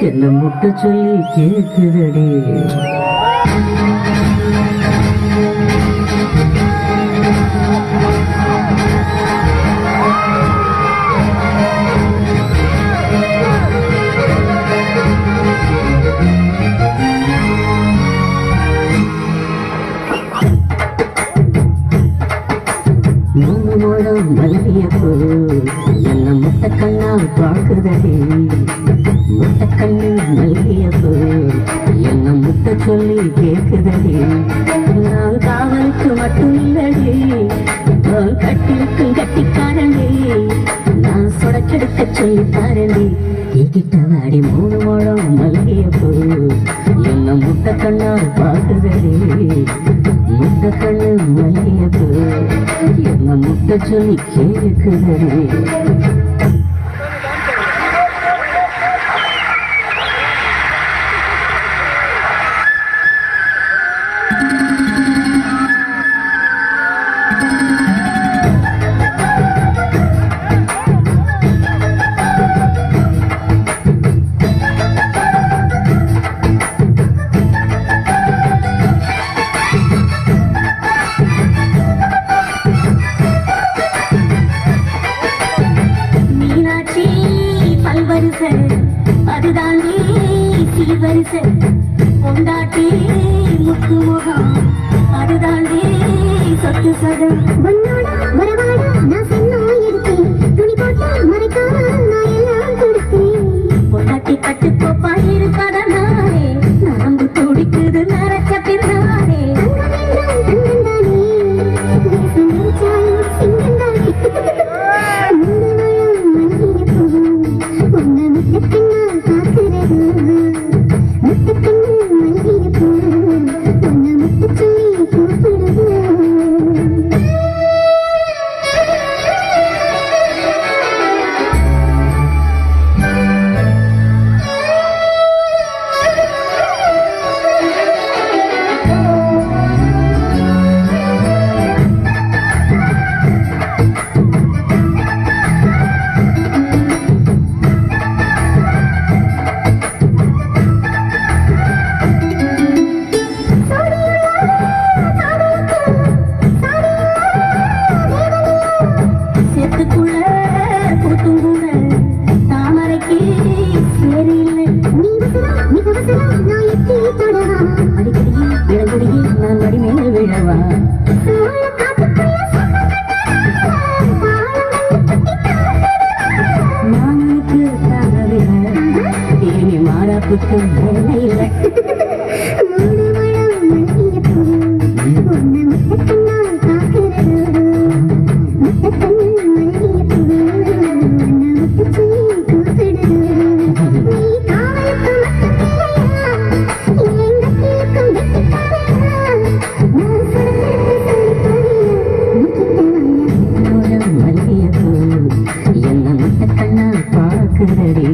என்ன முட்ட சொல்லி கேக்குதடி. மூலம் மல்லியப்பூ என்ன முட்டை கண்ணா பார்க்குதடி. முட்டை கண்ணு மல்லியப்பூ என்ன முட்டை சொல்லி கேட்குதடி. நான் காவலுக்கு மட்டும் இல்லடி, கட்டிலுக்கு கட்டிக்காரண்டி. நான் சொடக்கெடுக்க சொல்லி தாரண்டி. கேக்கிட்ட வாடி மூணு மூலம் மல்லியப்பூ என்ன முட்டை கண்ணா பார்க்குதடி. முட்டை கண்ணு மல்லியப்பூ என்ன முட்டை சொல்லி கேட்குதடி. அதுதாண்டி சீவரிசை கொண்டாட்டி முத்து முகம். அதுதாண்டி சொத்து சதம் மண்ணோட மரவாட நான் சொன்னா எடுத்தேன். துணி போட்டு மறைக்காம நான் எல்லாம் கொடுத்தேன். பொண்டாட்டி கட்டு கோப்பா இருப்பதனாலே நரம்பு துடிக்குது நரச்ச பின்னாலே. நான் வடிமேல் விழவா நானுக்கு இனி மாறாப்புக்கு வேலை இல்லை. என்ன முட்டை கண்ணா பார்க்குதடி.